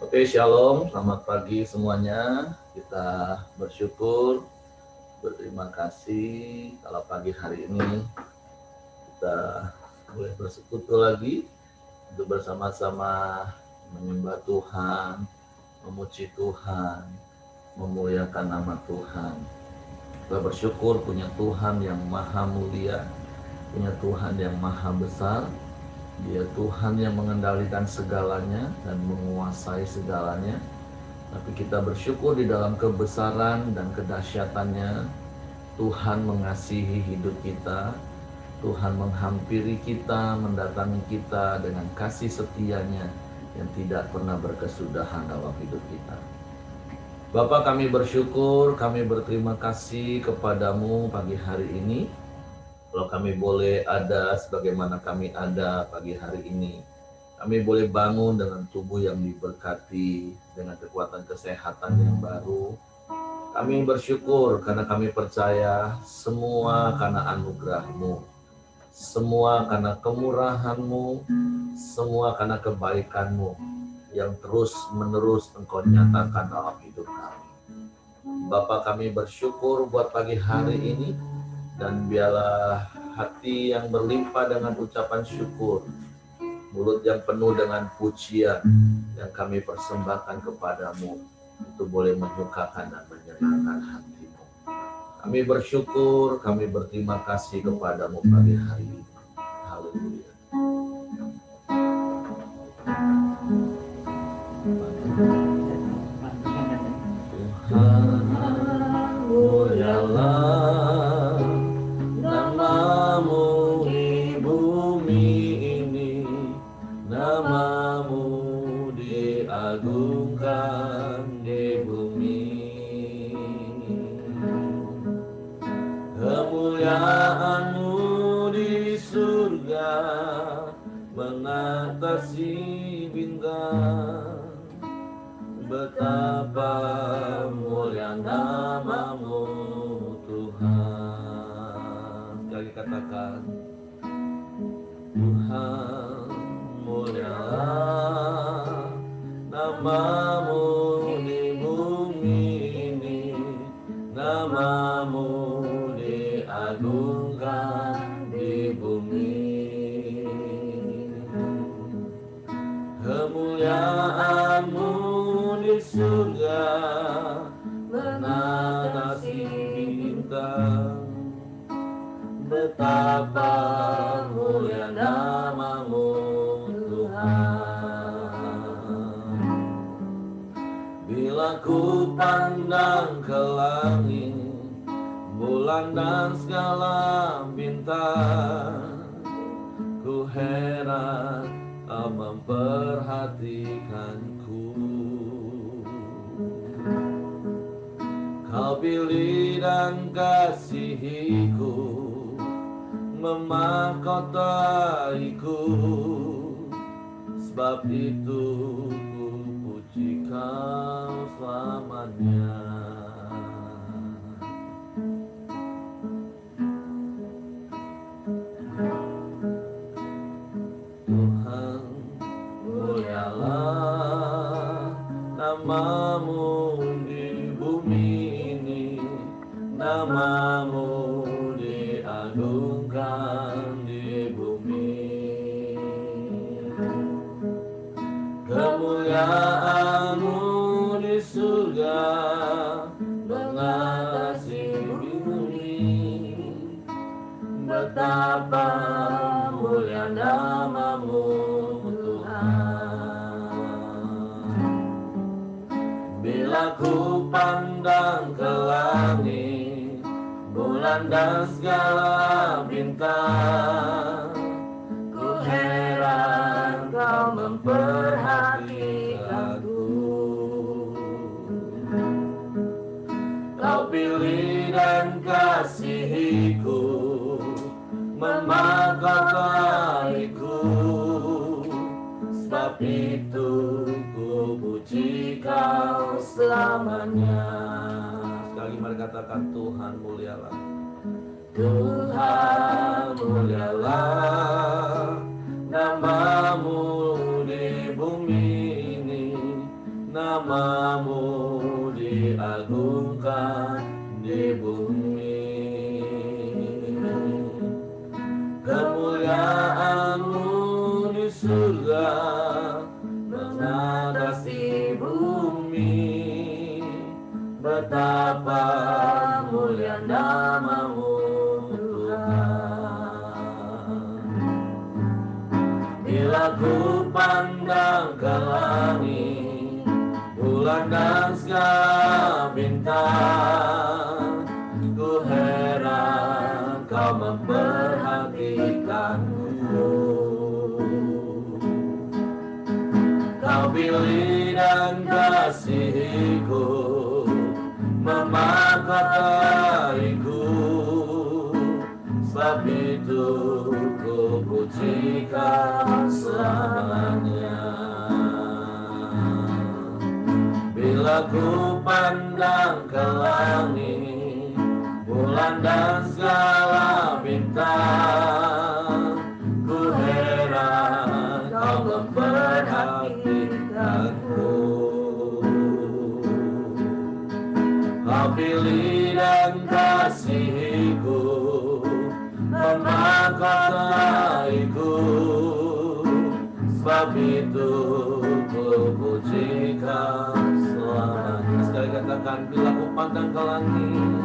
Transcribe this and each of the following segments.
Oke, shalom, selamat pagi semuanya. Kita bersyukur, berterima kasih kalau pagi hari ini kita boleh bersekutu lagi untuk bersama-sama menyembah Tuhan, memuji Tuhan, memuliakan nama Tuhan. Kita bersyukur punya Tuhan yang maha mulia, punya Tuhan yang maha besar. Dia Tuhan yang mengendalikan segalanya dan menguasai segalanya. Tapi kita bersyukur di dalam kebesaran dan kedahsyatannya, Tuhan mengasihi hidup kita, Tuhan menghampiri kita, mendatangi kita dengan kasih setianya yang tidak pernah berkesudahan dalam hidup kita. Bapa, kami bersyukur, kami berterima kasih kepadamu pagi hari ini. Kalau kami boleh ada sebagaimana kami ada pagi hari ini, kami boleh bangun dengan tubuh yang diberkati, dengan kekuatan kesehatan yang baru. Kami bersyukur karena kami percaya semua karena anugerah-Mu, semua karena kemurahan-Mu, semua karena kebaikan-Mu yang terus menerus Engkau nyatakan dalam hidup kami. Bapa, kami bersyukur buat pagi hari ini, dan biarlah hati yang berlimpah dengan ucapan syukur, mulut yang penuh dengan pujian yang kami persembahkan kepadamu, itu boleh menyukakan dan menyenangkan hatimu. Kami bersyukur, kami berterima kasih kepadamu pagi hari ini. Haleluya. Tuhan, mulialah namamu di bumi ini, namamu diagungkan di bumi. Kemuliaanmu di surga mengatasi bintang. Betapa mulia namamu Tuhan. Sekali katakan, Tuhan, mulialah namamu di bumi ini, namamu diagungkan di bumi. Kemuliaanmu di surga menatasi bintang. Betapa mulia namamu Tuhan. Bila ku pandang ke langit, bulan dan segala bintang, ku heran Kau memperhatikanku. Kau pilih dan kasihiku, memahkotaiku. Sebab itu ku puji Kau selamanya. Namamu di bumi ini, namamu diagungkan di bumi. Kemuliaanmu di surga mengatasi bumi. Betapa mulia namamu Bila ku pandang ke langit, bulan dan segala bintang, ku heran Kau memperhatikanku. Kau pilih dan kasihiku, memahkotaiku. Sebab itu ku puji Kau selamanya. Sekali mari katakan, Tuhan mulialah. Tuhan mulialah namamu di bumi ini, Kemuliaan-Mu di surga mengatasi bumi. Betapa mulia nama-Mu Tuhan. Bila ku pandang ke langit, bulan dan segala bintang, ku heran Kau memperhatikanku. Kau pilih dan kasihiku, memahkotaiku. Sebab itu ku puji Kau selamanya. Bila ku pandang ke langit, bulan dan segala bintang, ku heran Kau memperhatikanku. Kau pilih dan kasihiku, memahkotaiku. Sebab itu ku puji Kau selamanya. Sekali katakan, bila ku pandang ke langit,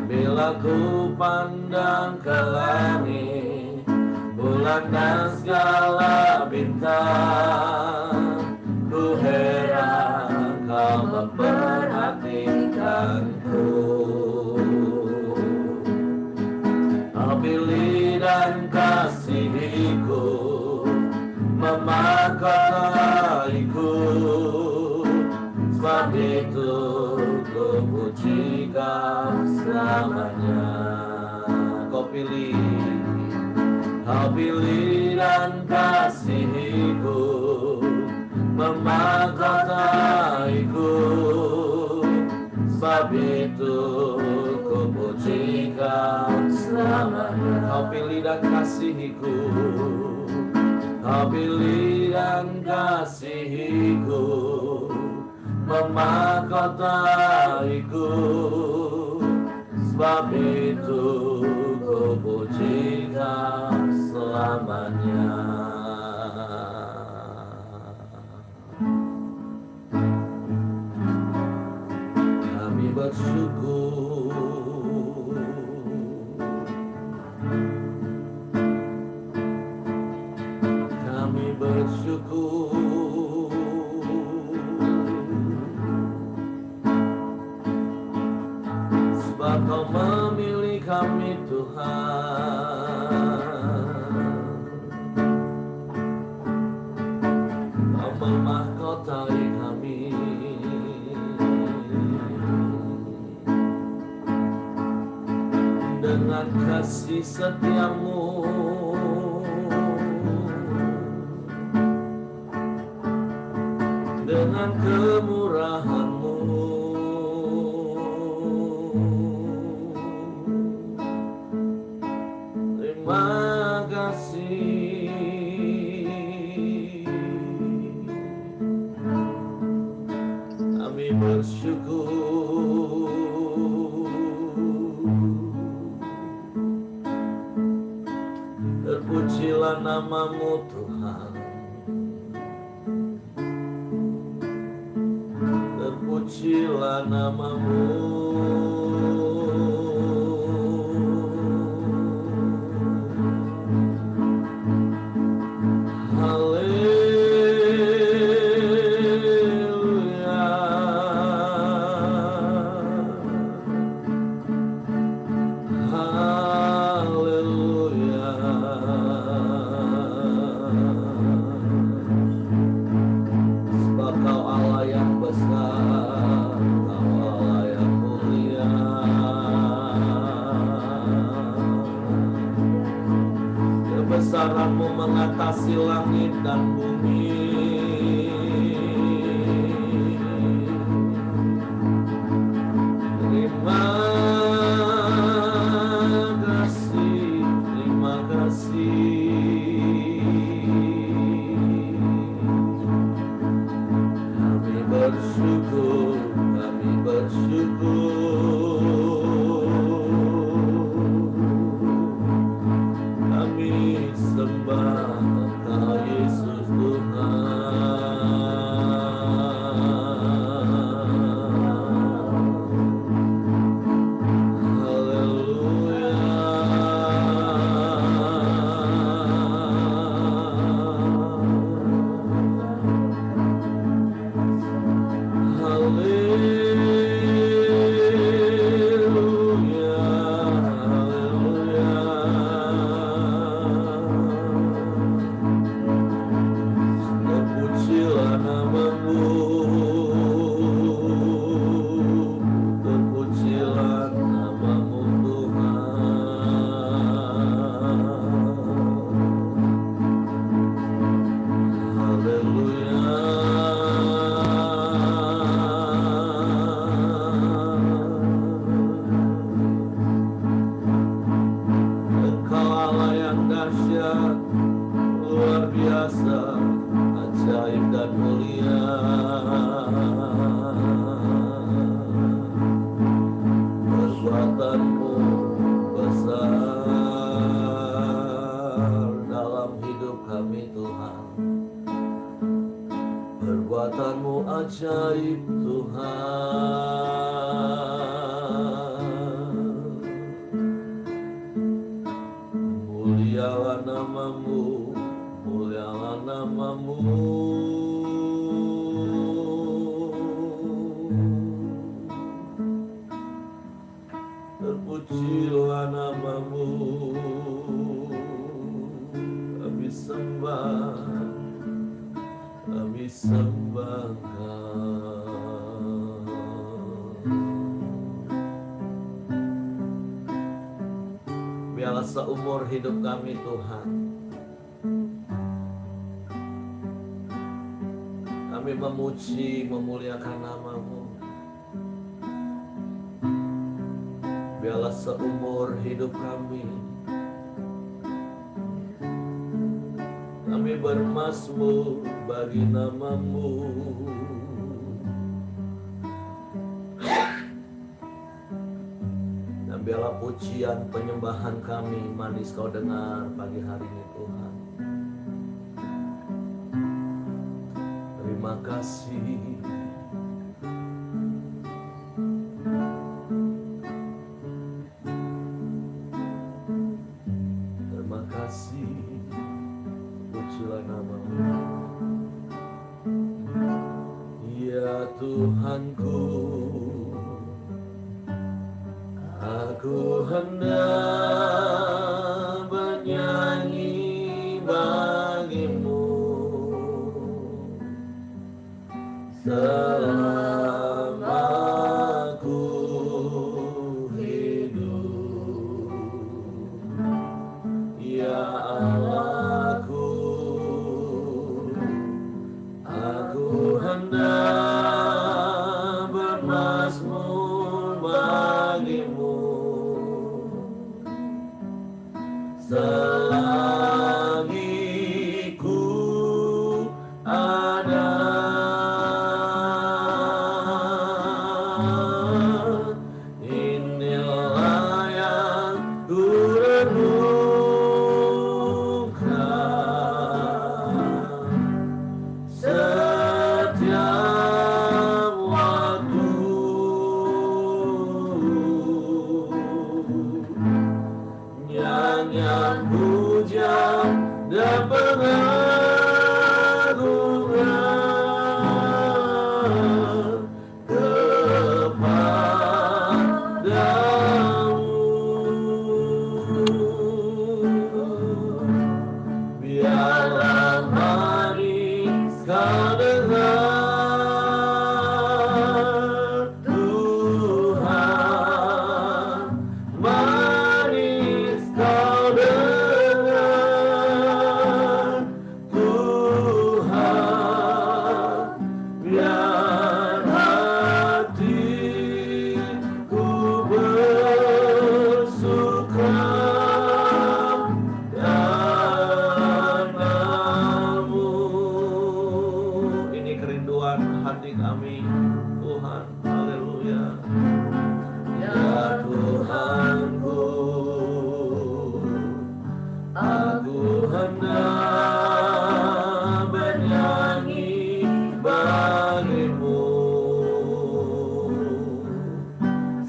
bila ku pandang ke langit, bulan dan segala bintang, ku heran Kau memperhatikanku. Kau pilih dan kasihiku, memahkotaiku. Sebab itu ku puji Kau selamanya. Kau pilih dan kasihiku, memahkotaiku. Sebab itu ku puji Kau selamanya. Kau pilih dan kasihiku, Kau pilih dan kasihiku, memahkotaiku. Sebab itu ku puji Kau selamanya. Kami bersyukur, kami bersyukur. Sebab Kau memilih kami Tuhan. Kau memahkotai kami. Dengan kasih setia-Mu, dengan kemurahan-Mu, terima kasih. Kami bersyukur. Terpujilah nama-Mu Tuhan. Terpujilah nama-Mu. Haleluya. Haleluya. Sebab Kau Allah yang besar, Kau Allah yang mulia. Kebesaran-Mu mengatasi langit dan bumi. Terima kasih, terima kasih. Kami bersyukur, kami bersyukur. kuasa, ajaib dan mulia. Perbuatanmu besar dalam hidup kami Tuhan. Perbuatanmu ajaib Tuhan. Mulialah namamu, mulialah namamu. Terpujilah namamu, kami sembah, kami sembahkan. Biarlah seumur hidup kami Tuhan, kami memuji, memuliakan namamu. Biarlah seumur hidup kami bermazmur bagi namamu. Dan biarlah pujian penyembahan kami manis kau dengar pagi hari ini Tuhan. Terima kasih. Ya Tuhanku, aku hendak bernyanyi bagimu selama ku hidup. Ya Allahku, aku hendak bermazmur bagimu selagi ku ada. Inilah yang ku renungkan setiap waktu. Nyanyian pujian dan pengagungan kepadamu. Biarlah manis kau dengar Tuhan, manis kau dengar Tuhan. Biar hatiku bersuka karenamu. Ini kerinduan hati kami Tuhan. Haleluya. Ya Tuhanku, aku hendak bernyanyi bagimu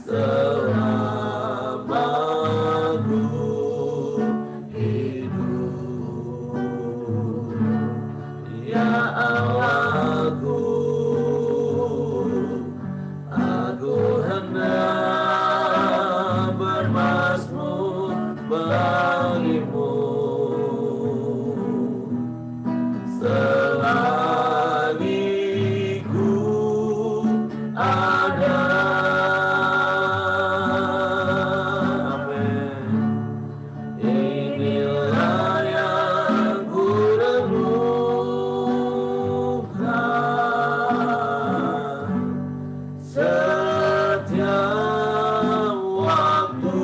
selama ku hidup. Ya Allahku, aku hendak bermazmur bagimu selagi ku ada. Amin. Inilah yang ku renungkan setiap waktu.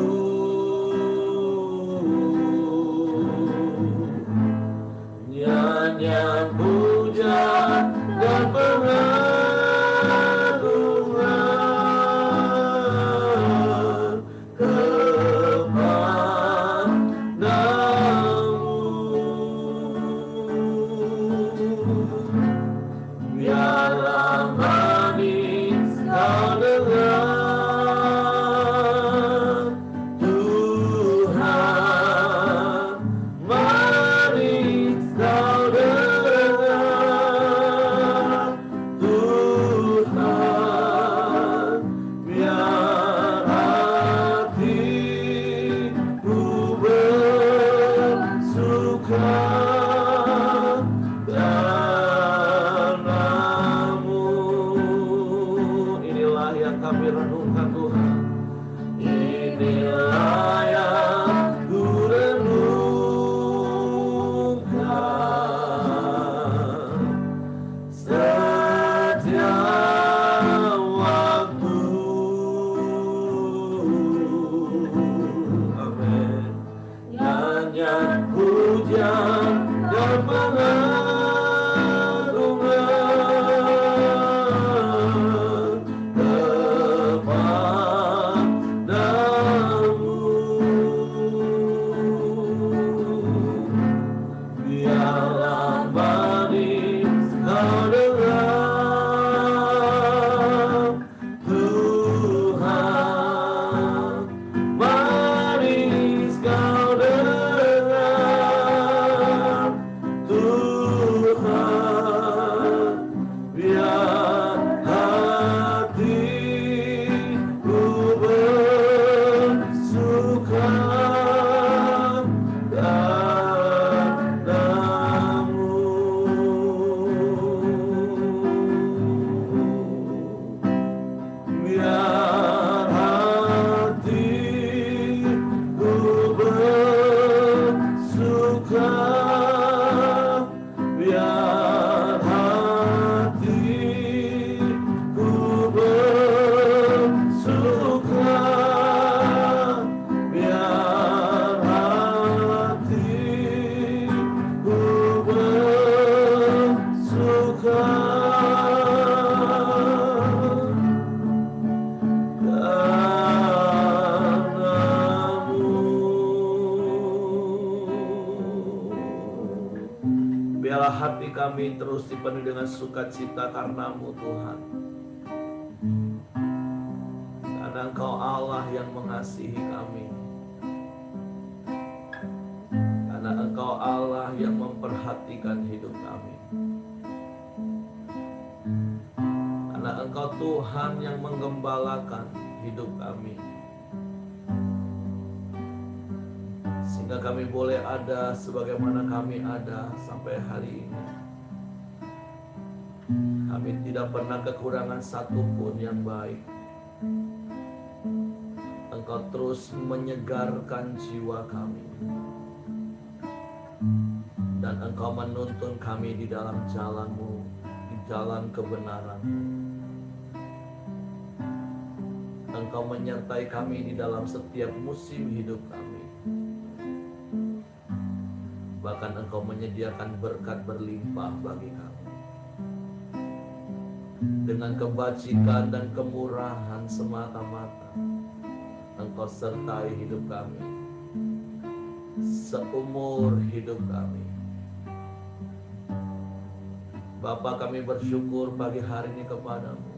biarlah hati kami terus dipenuhi dengan sukacita karena-Mu Tuhan. Karena Engkau Allah yang mengasihi kami. Karena Engkau Allah yang memperhatikan hidup kami. Karena Engkau Tuhan yang menggembalakan hidup kami. Sehingga kami boleh ada sebagaimana kami ada sampai hari ini. Kami tidak pernah kekurangan satupun yang baik. Engkau terus menyegarkan jiwa kami. Dan Engkau menuntun kami di dalam jalan-Mu, di jalan kebenaran-Mu. Engkau menyertai kami di dalam setiap musim hidup kami. Bahkan Engkau menyediakan berkat berlimpah bagi kami. Dengan kebajikan dan kemurahan semata-mata, Engkau sertai hidup kami seumur hidup kami. Bapa, kami bersyukur pagi hari ini kepadamu.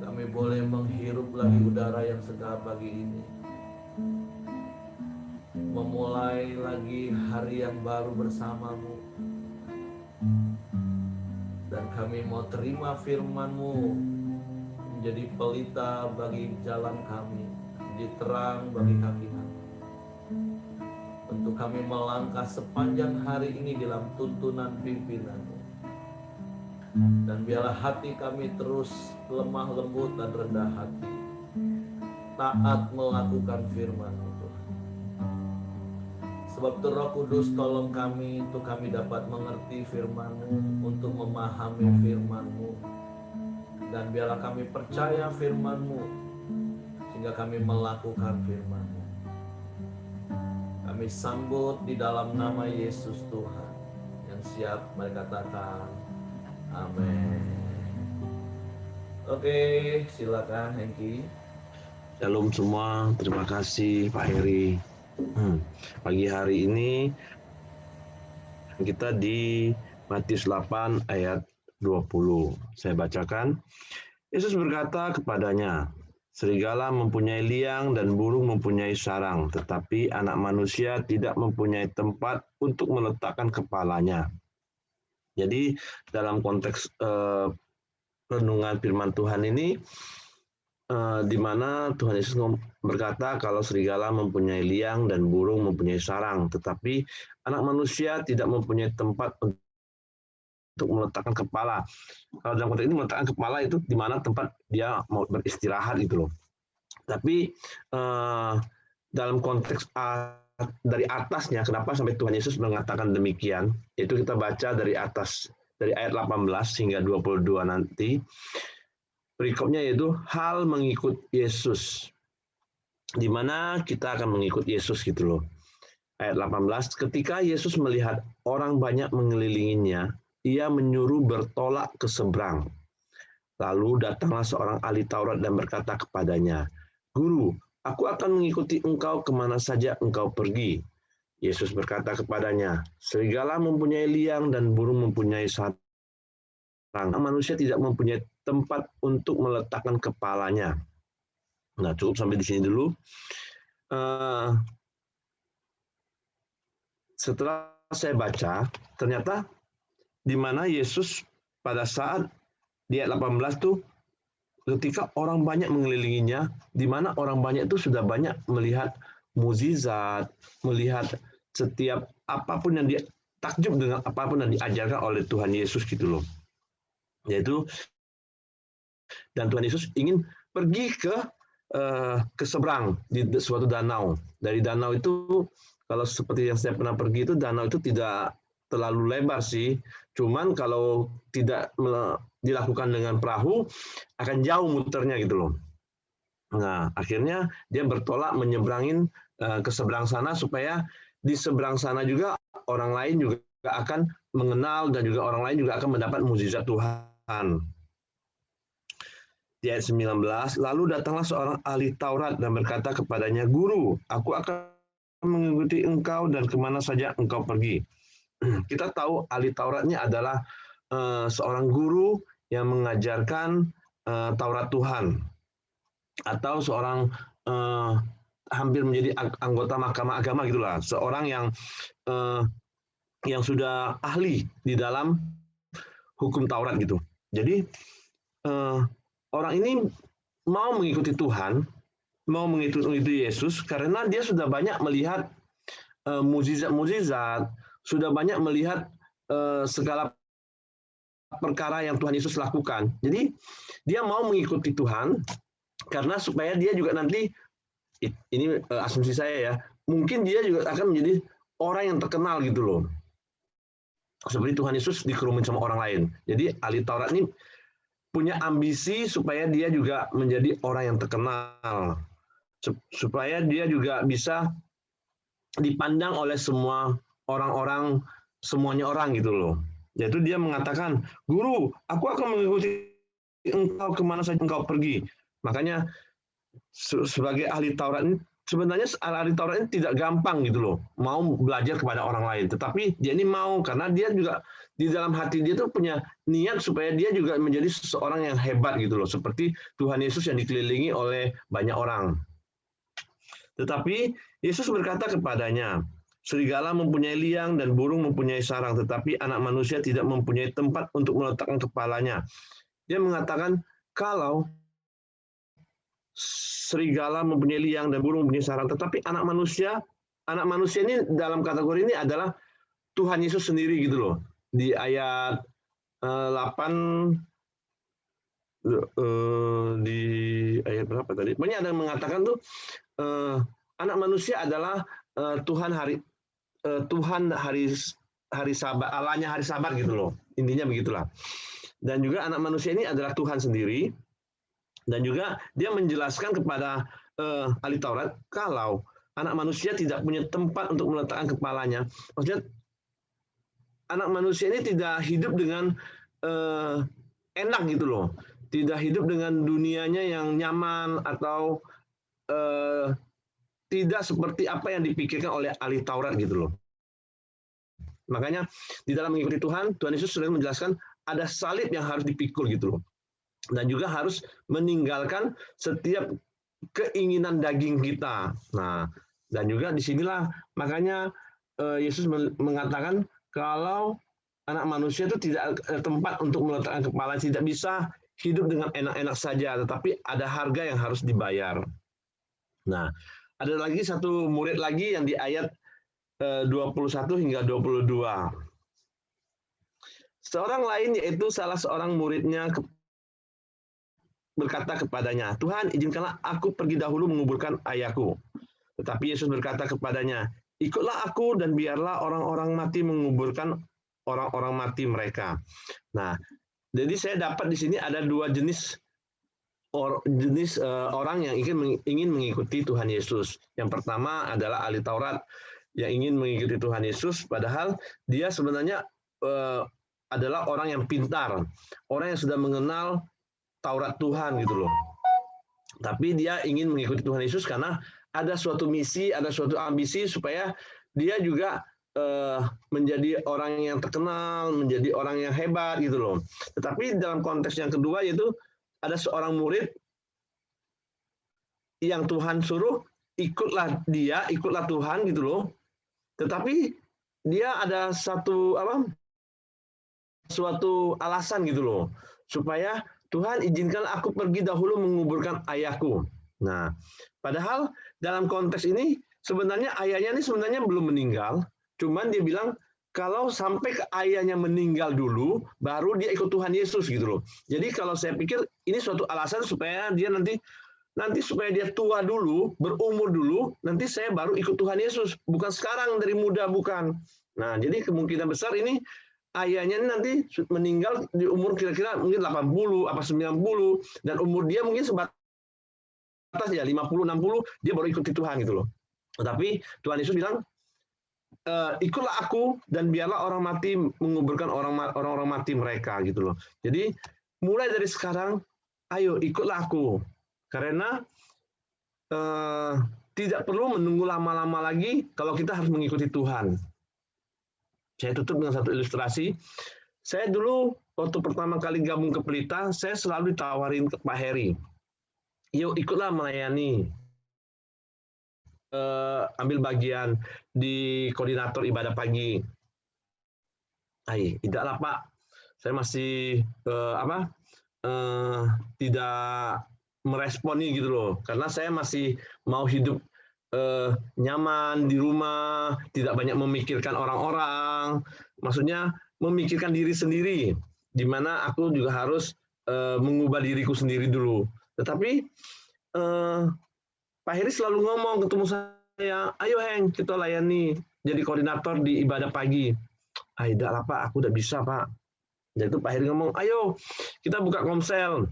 Kami boleh menghirup lagi udara yang segar pagi ini. Memulai lagi hari yang baru bersamamu. Dan kami mau terima firman-Mu menjadi pelita bagi jalan kami, menjadi terang bagi kaki kami. Untuk kami melangkah sepanjang hari ini dalam tuntunan pimpinan-Mu. Dan biarlah hati kami terus lemah lembut dan rendah hati, taat melakukan firman-Mu Tuhan. Sebab itu Roh Kudus tolong kami untuk kami dapat mengerti firman-Mu, untuk memahami firman-Mu. Dan biarlah kami percaya firman-Mu, sehingga kami melakukan firman-Mu. Kami sambut di dalam nama Yesus Tuhan. Yang siap mari katakan amin. Oke, silakan Hengki. Shalom semua, terima kasih Pak Heri. Pagi hari ini kita di Matius 8 ayat 20. Saya bacakan. Yesus berkata kepadanya, serigala mempunyai liang dan burung mempunyai sarang, tetapi anak manusia tidak mempunyai tempat untuk meletakkan kepalanya. Jadi dalam konteks renungan firman Tuhan ini, di mana Tuhan Yesus berkata kalau serigala mempunyai liang dan burung mempunyai sarang, tetapi anak manusia tidak mempunyai tempat untuk meletakkan kepala. Kalau dalam konteks ini meletakkan kepala itu di mana tempat dia mau beristirahat gitu loh. Tapi dalam konteks dari atasnya, kenapa sampai Tuhan Yesus mengatakan demikian? Itu kita baca dari atas, dari ayat 18 hingga 22 nanti. Berikutnya yaitu hal mengikut Yesus. Di mana kita akan mengikut Yesus gitu loh. Ayat 18, ketika Yesus melihat orang banyak mengelilinginya, ia menyuruh bertolak ke seberang. Lalu datanglah seorang ahli Taurat dan berkata kepadanya, Guru, aku akan mengikuti engkau kemana saja engkau pergi. Yesus berkata kepadanya, serigala mempunyai liang dan burung mempunyai sarang. Manusia tidak mempunyai tempat untuk meletakkan kepalanya. Nah, cukup sampai di sini dulu. Setelah saya baca, ternyata di mana Yesus pada saat di ayat 18 tuh, ketika orang banyak mengelilinginya, di mana orang banyak itu sudah banyak melihat mukjizat, melihat setiap apapun yang dia takjub dengan apapun yang diajarkan oleh Tuhan Yesus gitu loh. Yaitu dan Tuhan Yesus ingin pergi ke seberang di suatu danau. Dari danau itu, kalau seperti yang saya pernah pergi itu, danau itu tidak terlalu lebar sih. Cuman kalau tidak dilakukan dengan perahu, akan jauh muternya gitu loh. Nah, akhirnya dia bertolak menyeberangin ke seberang sana, supaya di seberang sana juga orang lain juga akan mengenal, dan juga orang lain juga akan mendapat mukjizat Tuhan. Di ayat 19, lalu datanglah seorang ahli Taurat dan berkata kepadanya, Guru, aku akan mengikuti engkau dan kemana saja engkau pergi. Kita tahu ahli Tauratnya adalah seorang guru yang mengajarkan Taurat Tuhan, atau seorang hampir menjadi anggota mahkamah agama gitulah, seorang yang sudah ahli di dalam hukum Taurat gitu. Jadi orang ini mau mengikuti Tuhan, mau mengikuti Yesus karena dia sudah banyak melihat mukjizat-mukjizat, sudah banyak melihat segala perkara yang Tuhan Yesus lakukan. Jadi dia mau mengikuti Tuhan karena supaya dia juga nanti, ini asumsi saya ya, mungkin dia juga akan menjadi orang yang terkenal gitu loh. Seperti Tuhan Yesus dikerumun sama orang lain. Jadi ahli Taurat ini punya ambisi supaya dia juga menjadi orang yang terkenal. Supaya dia juga bisa dipandang oleh semua orang-orang, semuanya orang gitu loh. Yaitu dia mengatakan, "Guru, aku akan mengikuti engkau kemana saja engkau pergi." Makanya sebagai ahli Taurat ini, sebenarnya ahli Taurat ini tidak gampang gitu loh, mau belajar kepada orang lain. Tetapi dia ini mau, karena dia juga di dalam hati dia tuh punya niat supaya dia juga menjadi seseorang yang hebat gitu loh. Seperti Tuhan Yesus yang dikelilingi oleh banyak orang. Tetapi Yesus berkata kepadanya, serigala mempunyai liang dan burung mempunyai sarang, tetapi anak manusia tidak mempunyai tempat untuk meletakkan kepalanya. Dia mengatakan, kalau serigala mempunyai liang dan burung mempunyai sarang, tetapi anak manusia ini dalam kategori ini adalah Tuhan Yesus sendiri gitu loh. Di ayat 8, di ayat berapa tadi? Pokoknya ada yang mengatakan tuh anak manusia adalah Tuhan hari Sabat, Allahnya hari Sabat gitu loh. Intinya begitulah. Dan juga anak manusia ini adalah Tuhan sendiri. Dan juga dia menjelaskan kepada ahli Taurat kalau anak manusia tidak punya tempat untuk meletakkan kepalanya. Maksudnya anak manusia ini tidak hidup dengan enak gitu loh. Tidak hidup dengan dunianya yang nyaman atau tidak seperti apa yang dipikirkan oleh ahli Taurat gitu loh. Makanya di dalam mengikuti Tuhan Yesus sudah menjelaskan ada salib yang harus dipikul gitu loh. Dan juga harus meninggalkan setiap keinginan daging kita. Nah, dan juga disinilah makanya Yesus mengatakan kalau anak manusia itu tidak ada tempat untuk meletakkan kepala, tidak bisa hidup dengan enak-enak saja, tetapi ada harga yang harus dibayar. Nah, ada lagi satu murid lagi yang di ayat 21 hingga 22. Seorang lain yaitu salah seorang muridnya berkata kepadanya, "Tuhan, izinkanlah aku pergi dahulu menguburkan ayahku." Tetapi Yesus berkata kepadanya, "Ikutlah aku dan biarlah orang-orang mati menguburkan orang-orang mati mereka." Nah, jadi saya dapat di sini ada dua jenis orang yang ingin mengikuti Tuhan Yesus. Yang pertama adalah ahli Taurat yang ingin mengikuti Tuhan Yesus, padahal dia sebenarnya adalah orang yang pintar, orang yang sudah mengenal Taurat Tuhan gitu loh. Tapi dia ingin mengikuti Tuhan Yesus karena ada suatu misi, ada suatu ambisi supaya dia juga menjadi orang yang terkenal, menjadi orang yang hebat gitu loh. Tetapi dalam konteks yang kedua yaitu ada seorang murid yang Tuhan suruh ikutlah Tuhan gitu loh. Tetapi dia ada suatu alasan gitu loh supaya Tuhan izinkan aku pergi dahulu menguburkan ayahku. Nah, padahal dalam konteks ini sebenarnya ayahnya ini sebenarnya belum meninggal, cuman dia bilang kalau sampai ke ayahnya meninggal dulu, baru dia ikut Tuhan Yesus gitu loh. Jadi kalau saya pikir ini suatu alasan supaya dia nanti supaya dia tua dulu, berumur dulu, nanti saya baru ikut Tuhan Yesus. Bukan sekarang dari muda, bukan. Nah, jadi kemungkinan besar ini ayahnya nanti meninggal di umur kira-kira mungkin 80 apa 90 dan umur dia mungkin sebatas ya 50 60 dia baru ikuti Tuhan gitu loh. Tetapi Tuhan Yesus bilang ikutlah aku dan biarlah orang mati menguburkan orang-orang mati mereka gitu loh. Jadi mulai dari sekarang ayo ikutlah aku karena tidak perlu menunggu lama-lama lagi kalau kita harus mengikuti Tuhan. Saya tutup dengan satu ilustrasi. Saya dulu waktu pertama kali gabung ke Pelita, saya selalu ditawarin ke Pak Heri, yuk ikutlah melayani, ambil bagian di koordinator ibadah pagi. Tidaklah Pak, saya masih tidak meresponi gitu loh, karena saya masih mau hidup nyaman di rumah, tidak banyak memikirkan orang-orang, maksudnya memikirkan diri sendiri, di mana aku juga harus mengubah diriku sendiri dulu. Tetapi Pak Heri selalu ngomong ketemu saya, ayo Heng, kita layani jadi koordinator di ibadah pagi. Tidak lah Pak, aku udah bisa Pak. Jadi itu Pak Heri ngomong, ayo kita buka komsel,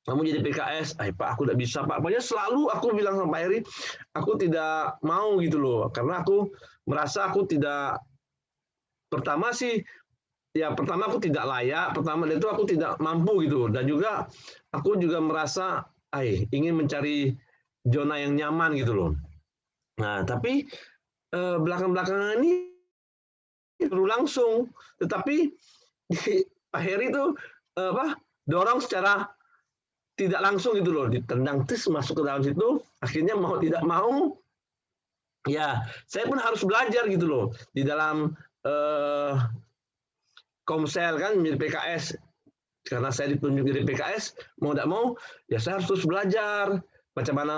kamu jadi PKS. Pak, aku udah bisa Pak. Pokoknya selalu aku bilang sama Pak Heri, aku tidak mau gitu loh, karena aku merasa aku tidak, pertama aku tidak layak, pertama itu aku tidak mampu gitu, dan juga aku juga merasa ingin mencari zona yang nyaman gitu loh. Nah, tapi belakang-belakangan ini baru langsung, tetapi Pak Heri itu dorong secara tidak langsung gitu loh, ditendang tis masuk ke dalam situ, akhirnya mau tidak mau ya saya pun harus belajar gitu loh di dalam komsel kan menjadi PKS, karena saya ditunjuk jadi PKS, mau tidak mau ya saya harus terus belajar bagaimana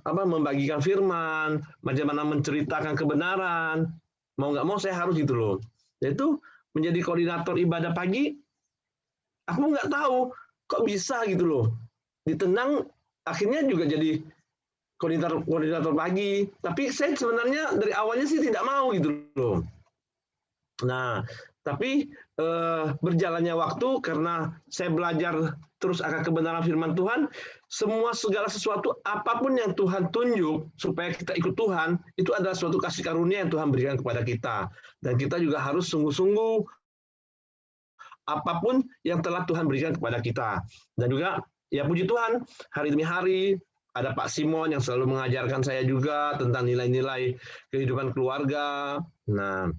membagikan firman, bagaimana menceritakan kebenaran, mau nggak mau saya harus gitu loh. Yaitu menjadi koordinator ibadah pagi, aku nggak tahu kok bisa gitu loh, ditendang akhirnya juga jadi koordinator pagi, tapi saya sebenarnya dari awalnya sih tidak mau gitu loh. Nah, tapi berjalannya waktu karena saya belajar terus akan kebenaran firman Tuhan, segala sesuatu apapun yang Tuhan tunjuk supaya kita ikut Tuhan, itu adalah suatu kasih karunia yang Tuhan berikan kepada kita. Dan kita juga harus sungguh-sungguh apapun yang telah Tuhan berikan kepada kita. Dan juga ya puji Tuhan, hari demi hari ada Pak Simon yang selalu mengajarkan saya juga tentang nilai-nilai kehidupan keluarga. Nah,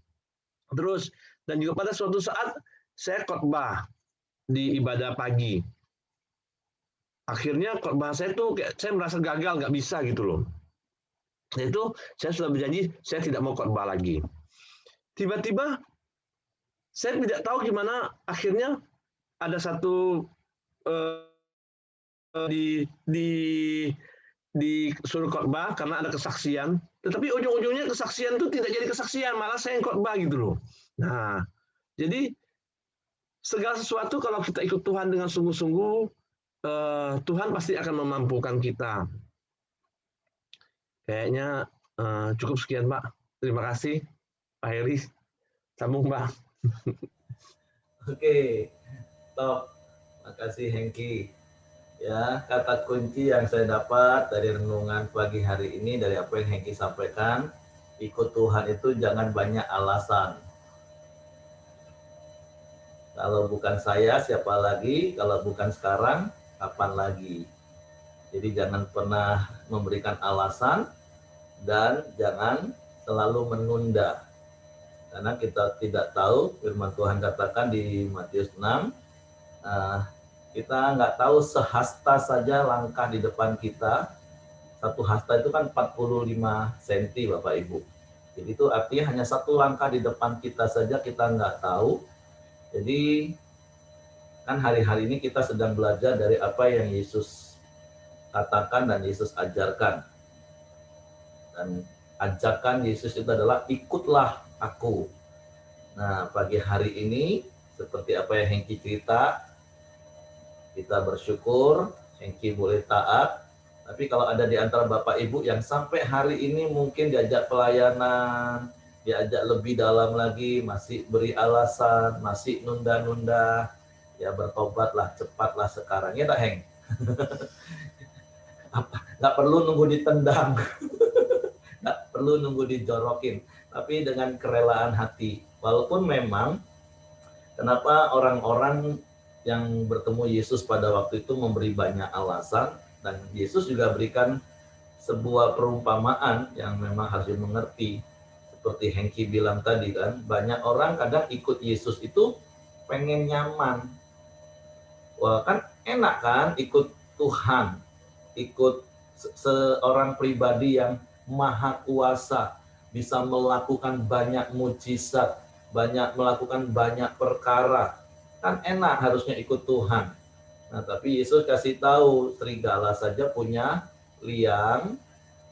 terus dan juga pada suatu saat saya khotbah di ibadah pagi. Akhirnya khotbah saya tuh saya merasa gagal, nggak bisa gitu loh. Dan itu saya sudah berjanji saya tidak mau khotbah lagi. Tiba-tiba saya tidak tahu gimana akhirnya ada satu di suruh khotbah karena ada kesaksian, tetapi ujung-ujungnya kesaksian itu tidak jadi kesaksian, malah saya yang khotbah gitu loh. Nah, jadi segala sesuatu kalau kita ikut Tuhan dengan sungguh-sungguh, Tuhan pasti akan memampukan kita. Kayaknya cukup sekian, Pak. Terima kasih, Pak Heri. Sambung, Pak. Oke, top. Makasih Hengki. Ya, kata kunci yang saya dapat dari renungan pagi hari ini, dari apa yang Hengki sampaikan, ikut Tuhan itu jangan banyak alasan. Kalau bukan saya, siapa lagi? Kalau bukan sekarang, kapan lagi? Jadi jangan pernah memberikan alasan dan jangan selalu menunda. Karena kita tidak tahu, firman Tuhan katakan di Matius 6, kita nggak tahu sehasta saja langkah di depan kita. Satu hasta itu kan 45 cm Bapak Ibu. Jadi itu artinya hanya satu langkah di depan kita saja kita nggak tahu. Jadi kan hari-hari ini kita sedang belajar dari apa yang Yesus katakan dan Yesus ajarkan. Dan ajakan Yesus itu adalah ikutlah aku. Nah, pagi hari ini seperti apa yang Hengki cerita, kita bersyukur Hengki boleh taat. Tapi kalau ada di antara Bapak Ibu yang sampai hari ini mungkin diajak pelayanan, diajak lebih dalam lagi, masih beri alasan, masih nunda-nunda, ya bertobatlah, cepatlah sekarang. Ya tak, Heng? Nggak perlu nunggu ditendang, nggak perlu nunggu dijorokin, tapi dengan kerelaan hati. Walaupun memang, kenapa orang-orang yang bertemu Yesus pada waktu itu memberi banyak alasan, dan Yesus juga berikan sebuah perumpamaan yang memang harus dimengerti. seperti Hengki bilang tadi kan, banyak orang kadang ikut Yesus itu pengen nyaman. Wah, kan enak kan ikut Tuhan, ikut seorang pribadi yang maha kuasa, bisa melakukan banyak mujizat, melakukan banyak perkara. Kan enak harusnya ikut Tuhan. Nah, tapi Yesus kasih tahu, serigala saja punya liang,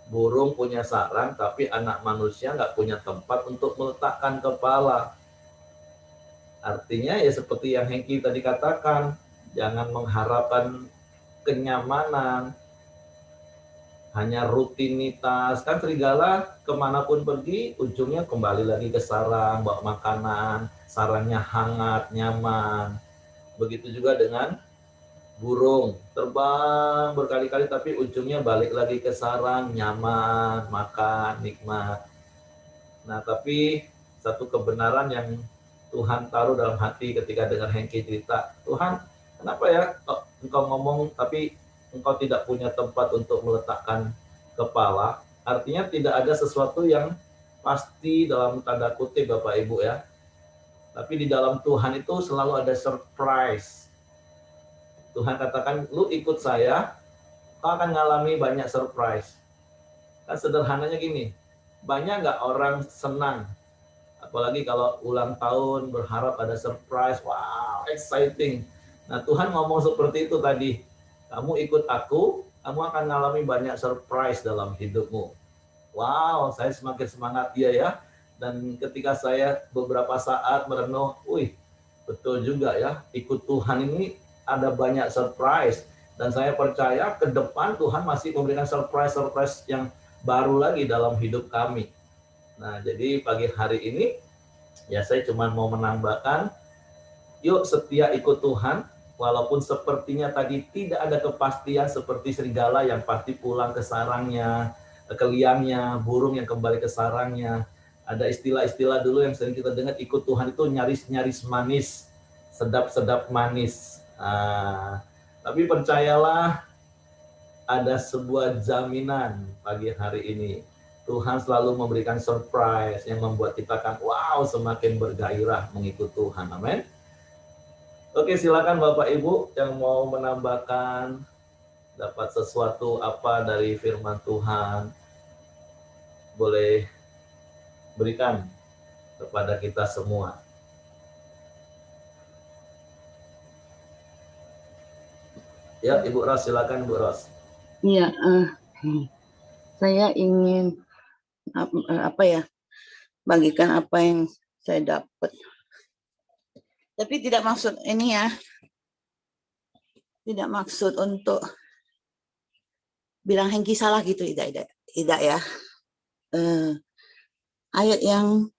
burung punya sarang, tapi anak manusia nggak punya tempat untuk meletakkan kepala. Artinya ya seperti yang Hengki tadi katakan, jangan mengharapkan kenyamanan, hanya rutinitas. Kan serigala kemanapun pergi, ujungnya kembali lagi ke sarang, bawa makanan, sarangnya hangat, nyaman. Begitu juga dengan burung, terbang berkali-kali tapi ujungnya balik lagi ke sarang, nyaman, makan, nikmat. Nah, tapi satu kebenaran yang Tuhan taruh dalam hati ketika dengar Hengki cerita, Tuhan, kenapa ya engkau ngomong tapi engkau tidak punya tempat untuk meletakkan kepala? Artinya tidak ada sesuatu yang pasti dalam tanda kutip Bapak Ibu ya. Tapi di dalam Tuhan itu selalu ada surprise. Tuhan katakan, lu ikut saya, kau akan mengalami banyak surprise. Kan sederhananya gini, banyak nggak orang senang, apalagi kalau ulang tahun berharap ada surprise, wow, exciting. Nah, Tuhan ngomong seperti itu tadi, kamu ikut aku, kamu akan mengalami banyak surprise dalam hidupmu. Wow, saya semakin semangat ya. Dan ketika saya beberapa saat merenung, wih, betul juga ya, ikut Tuhan ini ada banyak surprise. Dan saya percaya ke depan Tuhan masih memberikan surprise-surprise yang baru lagi dalam hidup kami. Nah, jadi pagi hari ini, ya saya cuma mau menambahkan, yuk setia ikut Tuhan, walaupun sepertinya tadi tidak ada kepastian seperti serigala yang pasti pulang ke sarangnya, ke liangnya, burung yang kembali ke sarangnya. Ada istilah-istilah dulu yang sering kita dengar, ikut Tuhan itu nyaris-nyaris manis, sedap-sedap manis. Nah, tapi percayalah, ada sebuah jaminan pagi hari ini. Tuhan selalu memberikan surprise yang membuat kita kan wow semakin bergairah mengikut Tuhan. Amin. Oke, silakan Bapak Ibu yang mau menambahkan dapat sesuatu apa dari firman Tuhan, boleh berikan kepada kita semua. Ya, Ibu Ros, silakan Ibu Ros. Iya, saya ingin bagikan apa yang saya dapat. Tapi tidak maksud ini ya, tidak maksud untuk bilang Hengki salah gitu, tidak ya. Ayat yang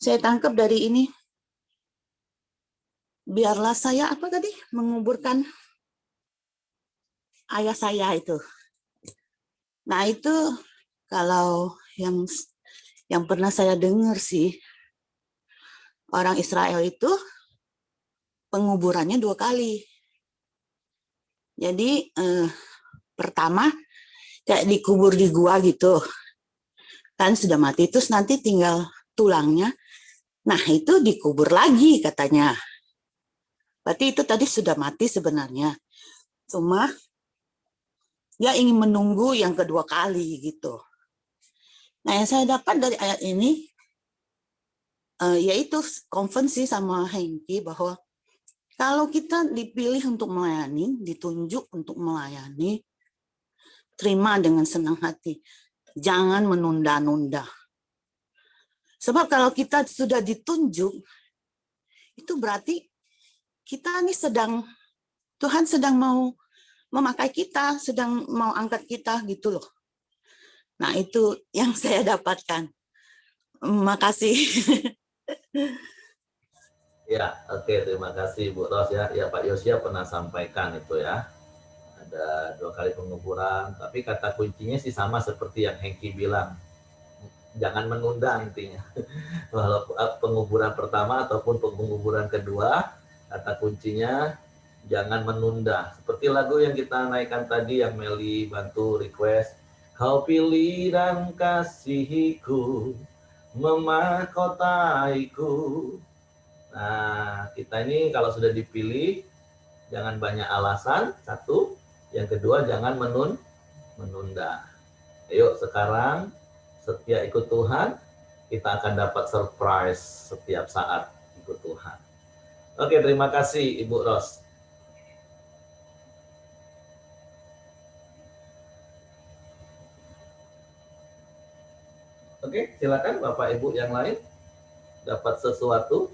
saya tangkap dari ini, biarlah saya menguburkan ayah saya itu. Nah itu kalau yang pernah saya dengar sih, orang Israel itu penguburannya 2 kali. Jadi pertama kayak dikubur di gua gitu, kan sudah mati, terus nanti tinggal tulangnya. Nah itu dikubur lagi katanya. Berarti itu tadi sudah mati sebenarnya. Cuma dia ingin menunggu yang kedua kali gitu. Nah yang saya dapat dari ayat ini, yaitu konvensi sama Hengki bahwa kalau kita dipilih untuk melayani, ditunjuk untuk melayani, terima dengan senang hati. Jangan menunda-nunda. Sebab kalau kita sudah ditunjuk, itu berarti kita ini Tuhan sedang mau memakai kita, sedang mau angkat kita gitu loh. Nah itu yang saya dapatkan. Makasih. Ya, oke, terima kasih Bu Ros ya. Ya, Pak Yosia pernah sampaikan itu ya. Ada 2 kali penguburan, tapi kata kuncinya sih sama seperti yang Hengki bilang. Jangan menunda intinya. Walaupun penguburan pertama ataupun penguburan kedua, kata kuncinya jangan menunda. Seperti lagu yang kita naikkan tadi yang Meli bantu request. Kau pilih dan kasihiku, memahkotaiku. Nah, kita ini kalau sudah dipilih, jangan banyak alasan, satu. Yang kedua, jangan menunda. Ayo sekarang, setia ikut Tuhan, kita akan dapat surprise setiap saat ikut Tuhan. Oke, terima kasih Ibu Ros. Oke, silakan Bapak Ibu yang lain dapat sesuatu.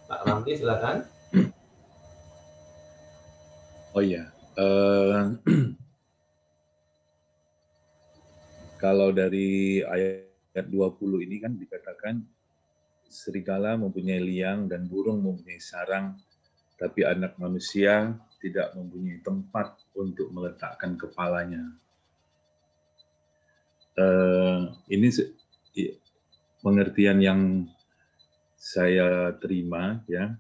Pak Ramli, silakan. Oh iya, kalau dari ayat 20 ini kan dikatakan serigala mempunyai liang dan burung mempunyai sarang, tapi anak manusia tidak mempunyai tempat untuk meletakkan kepalanya. Ini pengertian yang saya terima, ya.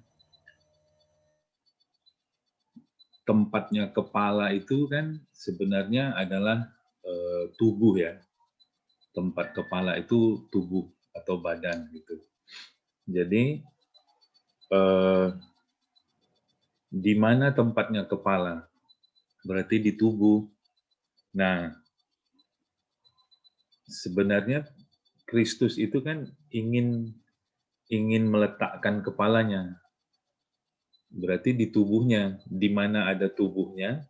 Tempatnya kepala itu kan sebenarnya adalah tubuh, ya. Tempat kepala itu tubuh atau badan gitu. Jadi di mana tempatnya kepala? Berarti di tubuh. Nah, sebenarnya Kristus itu kan ingin meletakkan kepalanya. Berarti di tubuhnya, di mana ada tubuhnya,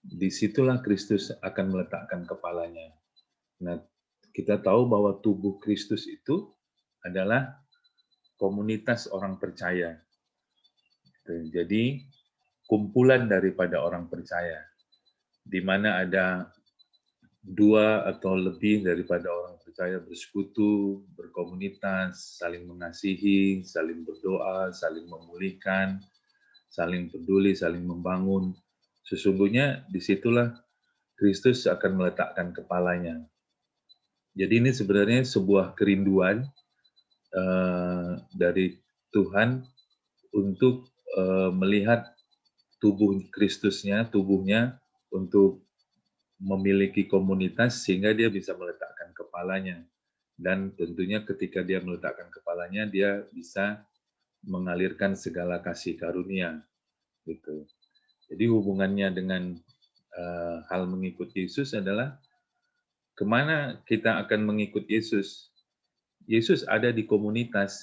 disitulah Kristus akan meletakkan kepalanya. Nah, kita tahu bahwa tubuh Kristus itu adalah komunitas orang percaya. Jadi, kumpulan daripada orang percaya, di mana ada dua atau lebih daripada orang percaya bersekutu, berkomunitas, saling mengasihi, saling berdoa, saling memulihkan, saling peduli, saling membangun. Sesungguhnya disitulah Kristus akan meletakkan kepalanya. Jadi ini sebenarnya sebuah kerinduan dari Tuhan untuk melihat tubuh Kristusnya, tubuhnya untuk memiliki komunitas sehingga dia bisa meletakkan kepalanya. Dan tentunya ketika dia meletakkan kepalanya, dia bisa mengalirkan segala kasih karunia. Gitu. Jadi hubungannya dengan hal mengikut Yesus adalah kemana kita akan mengikut Yesus. Yesus ada di komunitas.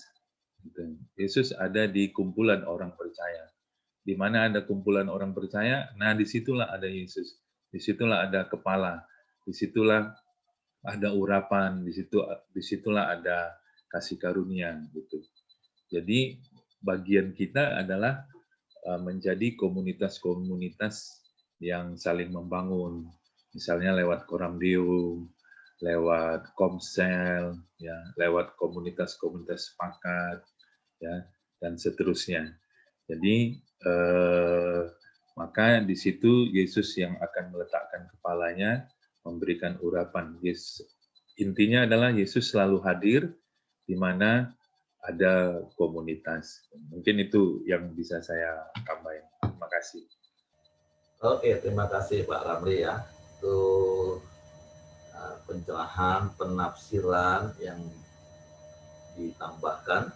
Gitu. Yesus ada di kumpulan orang percaya. Di mana ada kumpulan orang percaya, nah disitulah ada Yesus. Disitulah ada kepala, disitulah ada urapan, disitulah ada kasih karunia gitu. Jadi bagian kita adalah menjadi komunitas-komunitas yang saling membangun, misalnya lewat Koramdium, lewat Komsel, ya, lewat komunitas-komunitas sepakat, ya, dan seterusnya. Jadi maka di situ Yesus yang akan meletakkan kepalanya, memberikan urapan. Intinya adalah Yesus selalu hadir di mana ada komunitas. Mungkin itu yang bisa saya tambahin. Terima kasih. Oke, terima kasih Pak Ramli ya. Itu pencerahan, penafsiran yang ditambahkan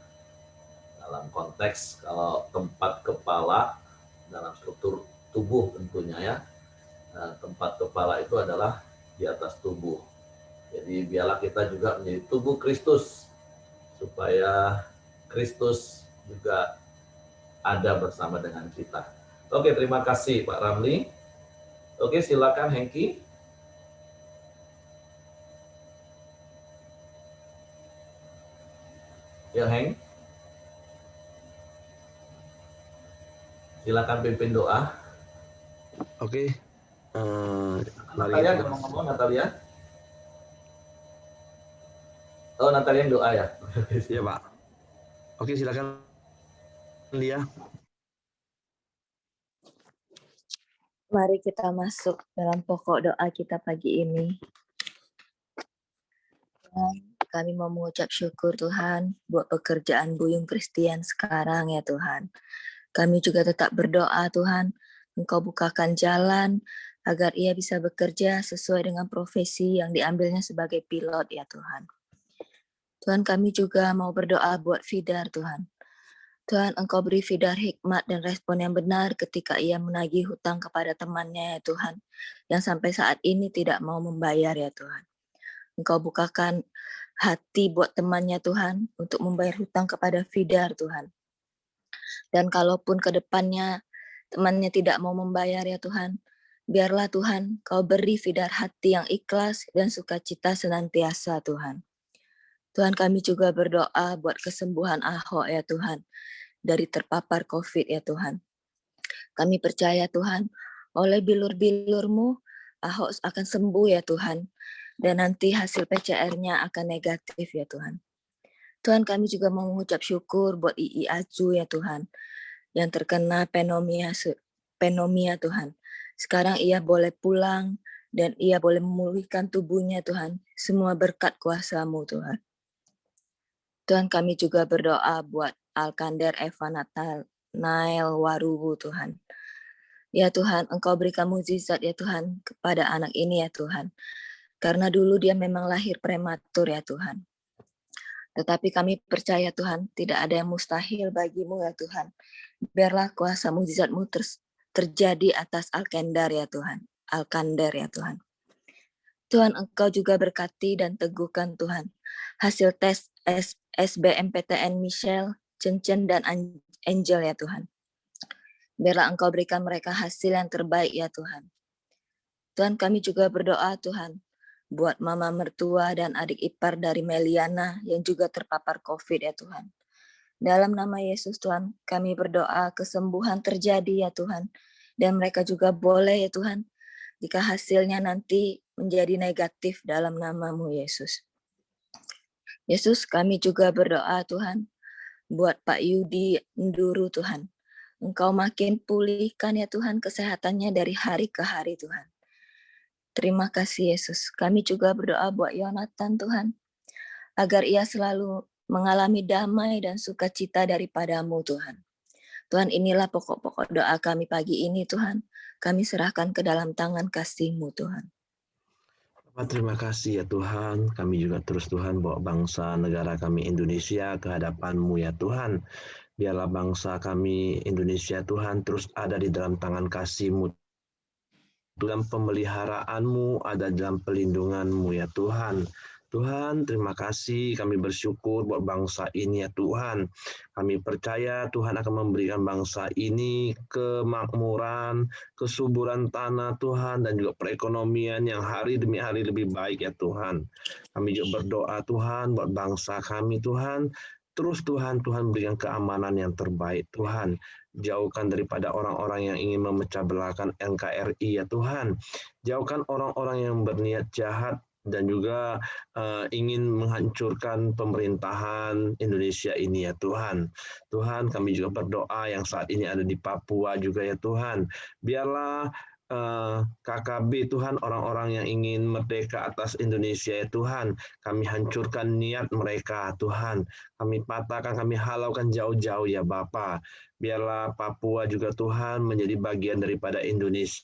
dalam konteks kalau tempat kepala dalam struktur tubuh tentunya ya. Tempat kepala itu adalah di atas tubuh. Jadi biarlah kita juga menjadi tubuh Kristus supaya Kristus juga ada bersama dengan kita. Oke, terima kasih Pak Ramli. Oke, silakan Hengki. Ya, Heng. Silakan pimpin doa. Oke. Natalia ngomong-ngomong, Natalia. Oh, Natalia yang doa ya? Iya, Pak. Oke, silakan Lia. Mari kita masuk dalam pokok doa kita pagi ini. Kami mau mengucap syukur Tuhan buat pekerjaan Buyung Christian sekarang ya Tuhan. Kami juga tetap berdoa Tuhan, Engkau bukakan jalan agar ia bisa bekerja sesuai dengan profesi yang diambilnya sebagai pilot ya Tuhan. Tuhan, kami juga mau berdoa buat Fidar Tuhan. Tuhan, Engkau beri Fidar hikmat dan respon yang benar ketika ia menagih hutang kepada temannya ya Tuhan, yang sampai saat ini tidak mau membayar ya Tuhan. Engkau bukakan hati buat temannya Tuhan untuk membayar hutang kepada Fidar Tuhan. Dan kalaupun ke depannya temannya tidak mau membayar ya Tuhan, biarlah Tuhan Kau beri Fidar hati yang ikhlas dan sukacita senantiasa Tuhan. Tuhan, kami juga berdoa buat kesembuhan Ahok ya Tuhan, dari terpapar COVID ya Tuhan. Kami percaya Tuhan, oleh bilur-bilur-Mu, Ahok akan sembuh ya Tuhan, dan nanti hasil PCR-nya akan negatif ya Tuhan. Tuhan, kami juga mau mengucap syukur buat Ii Azu ya Tuhan, yang terkena pneumonia Tuhan. Sekarang ia boleh pulang, dan ia boleh memulihkan tubuhnya Tuhan, semua berkat kuasa-Mu Tuhan. Tuhan, kami juga berdoa buat Alkander Eva Nathanael Warubu Tuhan. Ya Tuhan, Engkau berikan mukjizat ya Tuhan kepada anak ini ya Tuhan. Karena dulu dia memang lahir prematur ya Tuhan. Tetapi kami percaya Tuhan, tidak ada yang mustahil bagimu ya Tuhan. Biarlah kuasa mukjizat-Mu terjadi atas Alkander ya Tuhan. Alkander ya Tuhan. Tuhan, Engkau juga berkati dan teguhkan Tuhan hasil tes SBMPTN Michelle, Cencen, dan Angel ya Tuhan. Biarlah Engkau berikan mereka hasil yang terbaik ya Tuhan. Tuhan, kami juga berdoa Tuhan buat mama mertua dan adik ipar dari Meliana yang juga terpapar COVID ya Tuhan. Dalam nama Yesus Tuhan, kami berdoa kesembuhan terjadi ya Tuhan. Dan mereka juga boleh ya Tuhan, jika hasilnya nanti menjadi negatif dalam nama-Mu Yesus. Yesus, kami juga berdoa Tuhan, buat Pak Yudi Nduru Tuhan. Engkau makin pulihkan ya Tuhan kesehatannya dari hari ke hari Tuhan. Terima kasih Yesus. Kami juga berdoa buat Yonatan Tuhan, agar ia selalu mengalami damai dan sukacita daripada-Mu Tuhan. Tuhan, inilah pokok-pokok doa kami pagi ini Tuhan. Kami serahkan ke dalam tangan kasih-Mu Tuhan. Terima kasih ya Tuhan, kami juga terus Tuhan bawa bangsa negara kami Indonesia ke hadapan-Mu ya Tuhan. Biarlah bangsa kami Indonesia Tuhan terus ada di dalam tangan kasih-Mu. Dalam pemeliharaan-Mu, ada dalam pelindungan-Mu ya Tuhan. Tuhan, terima kasih, kami bersyukur buat bangsa ini ya Tuhan. Kami percaya Tuhan akan memberikan bangsa ini kemakmuran, kesuburan tanah Tuhan, dan juga perekonomian yang hari demi hari lebih baik ya Tuhan. Kami juga berdoa Tuhan buat bangsa kami Tuhan. Terus Tuhan berikan keamanan yang terbaik Tuhan. Jauhkan daripada orang-orang yang ingin memecah belahkan NKRI ya Tuhan. Jauhkan orang-orang yang berniat jahat dan juga ingin menghancurkan pemerintahan Indonesia ini ya Tuhan. Tuhan, kami juga berdoa yang saat ini ada di Papua juga ya Tuhan. Biarlah KKB Tuhan, orang-orang yang ingin merdeka atas Indonesia ya Tuhan, kami hancurkan niat mereka Tuhan, kami patahkan, kami halaukan jauh-jauh ya Bapa. Biarlah Papua juga Tuhan menjadi bagian daripada Indonesia,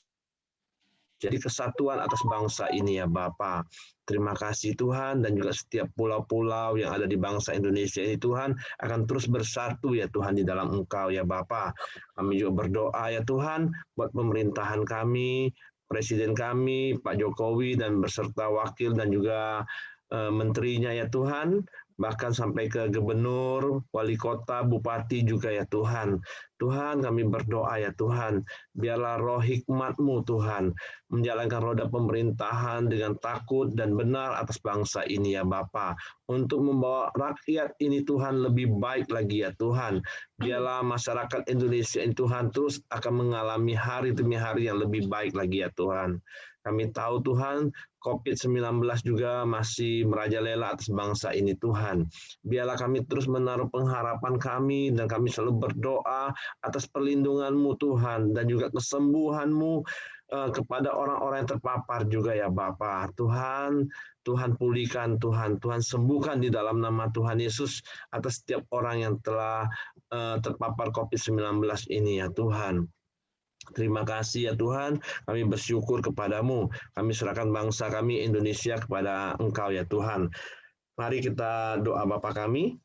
jadi kesatuan atas bangsa ini ya Bapa. Terima kasih Tuhan, dan juga setiap pulau-pulau yang ada di bangsa Indonesia ini Tuhan akan terus bersatu ya Tuhan di dalam Engkau ya Bapa. Kami juga berdoa ya Tuhan buat pemerintahan kami, Presiden kami, Pak Jokowi, dan beserta wakil dan juga menterinya ya Tuhan, bahkan sampai ke gubernur, wali kota, bupati juga ya Tuhan. Tuhan, kami berdoa ya Tuhan, biarlah roh hikmat-Mu Tuhan menjalankan roda pemerintahan dengan takut dan benar atas bangsa ini ya Bapa, untuk membawa rakyat ini Tuhan lebih baik lagi ya Tuhan. Biarlah masyarakat Indonesia ini Tuhan terus akan mengalami hari demi hari yang lebih baik lagi ya Tuhan. Kami tahu Tuhan, COVID-19 juga masih merajalela atas bangsa ini Tuhan. Biarlah kami terus menaruh pengharapan kami, dan kami selalu berdoa atas perlindungan-Mu Tuhan, dan juga kesembuhan-Mu kepada orang-orang yang terpapar juga ya Bapa. Tuhan pulihkan Tuhan sembuhkan di dalam nama Tuhan Yesus atas setiap orang yang telah terpapar COVID-19 ini ya Tuhan. Terima kasih ya Tuhan, kami bersyukur kepadamu. Kami serahkan bangsa kami Indonesia kepada Engkau ya Tuhan. Mari kita doa Bapa kami.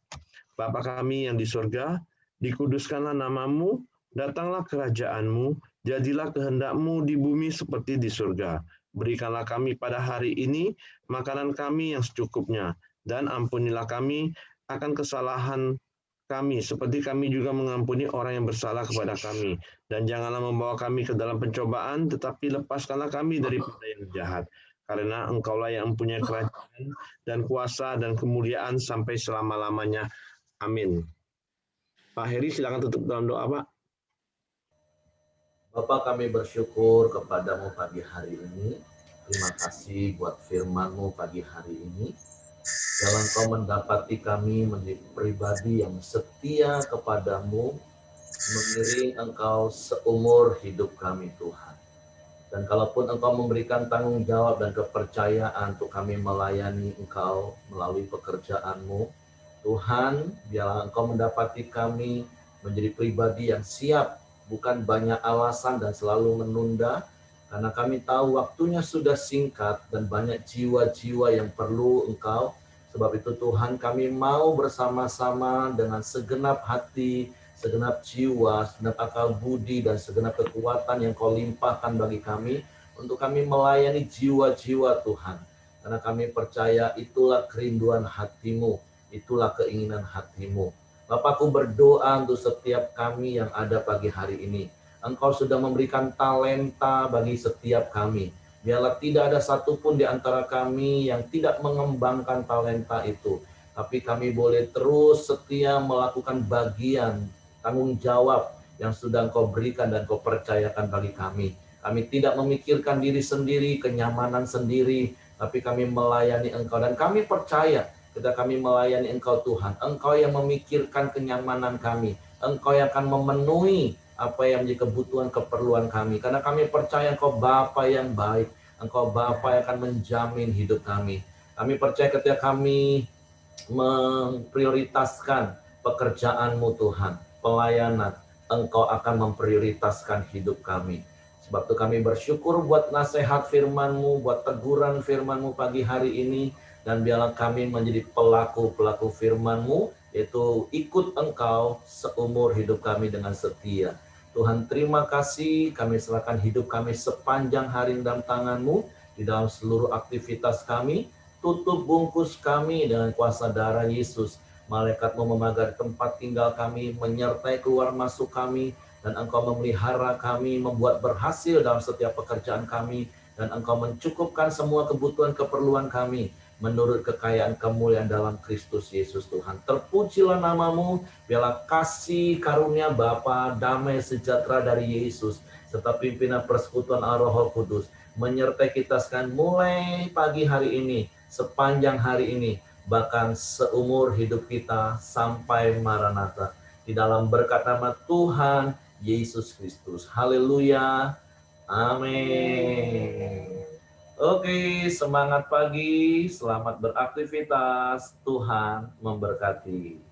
Bapa kami yang di surga, dikuduskanlah namamu, datanglah kerajaanmu, jadilah kehendak-Mu di bumi seperti di surga. Berikanlah kami pada hari ini makanan kami yang secukupnya, dan ampunilah kami akan kesalahan kami, seperti kami juga mengampuni orang yang bersalah kepada kami. Dan janganlah membawa kami ke dalam pencobaan, tetapi lepaskanlah kami daripada yang jahat. Karena Engkaulah yang mempunyai kerajaan dan kuasa dan kemuliaan sampai selama-lamanya. Amin. Pak Heri, silakan tutup dalam doa, Pak. Bapak, kami bersyukur kepadamu pagi hari ini. Terima kasih buat firman-Mu pagi hari ini. Dalam Kau mendapati kami menjadi pribadi yang setia kepadamu, mengiring Engkau seumur hidup kami Tuhan. Dan kalaupun Engkau memberikan tanggung jawab dan kepercayaan untuk kami melayani Engkau melalui pekerjaan-Mu, Tuhan, biarlah Engkau mendapati kami menjadi pribadi yang siap, bukan banyak alasan dan selalu menunda, karena kami tahu waktunya sudah singkat dan banyak jiwa-jiwa yang perlu Engkau. Sebab itu Tuhan, kami mau bersama-sama dengan segenap hati, segenap jiwa, segenap akal budi, dan segenap kekuatan yang Kau limpahkan bagi kami, untuk kami melayani jiwa-jiwa Tuhan. Karena kami percaya itulah kerinduan hati-Mu, itulah keinginan hati-Mu. Bapakku berdoa untuk setiap kami yang ada pagi hari ini. Engkau sudah memberikan talenta bagi setiap kami. Biarlah tidak ada satupun di antara kami yang tidak mengembangkan talenta itu. Tapi kami boleh terus setia melakukan bagian tanggung jawab yang sudah Engkau berikan dan Kau percayakan bagi kami. Kami tidak memikirkan diri sendiri, kenyamanan sendiri, tapi kami melayani Engkau. Dan kami percaya ketika kami melayani Engkau Tuhan, Engkau yang memikirkan kenyamanan kami. Engkau yang akan memenuhi apa yang menjadi kebutuhan keperluan kami. Karena kami percaya Engkau Bapa yang baik. Engkau Bapa yang akan menjamin hidup kami. Kami percaya ketika kami memprioritaskan pekerjaan-Mu Tuhan, pelayanan, Engkau akan memprioritaskan hidup kami. Sebab itu kami bersyukur buat nasihat firman-Mu, buat teguran firman-Mu pagi hari ini. Dan biarlah kami menjadi pelaku-pelaku firman-Mu, yaitu ikut Engkau seumur hidup kami dengan setia. Tuhan, terima kasih, kami serahkan hidup kami sepanjang hari dalam tangan-Mu, di dalam seluruh aktivitas kami. Tutup bungkus kami dengan kuasa darah Yesus. Malaikat-Mu memagari tempat tinggal kami, menyertai keluar masuk kami, dan Engkau memelihara kami, membuat berhasil dalam setiap pekerjaan kami, dan Engkau mencukupkan semua kebutuhan keperluan kami, menurut kekayaan kemuliaan dalam Kristus Yesus Tuhan. Terpujilah nama-Mu, biarlah kasih karunia Bapa, damai sejahtera dari Yesus, serta pimpinan persekutuan Roh Kudus, menyertai kita sekalian mulai pagi hari ini, sepanjang hari ini, bahkan seumur hidup kita sampai Maranatha. Di dalam berkat nama Tuhan Yesus Kristus. Haleluya. Amin. Oke, semangat pagi, selamat beraktivitas, Tuhan memberkati.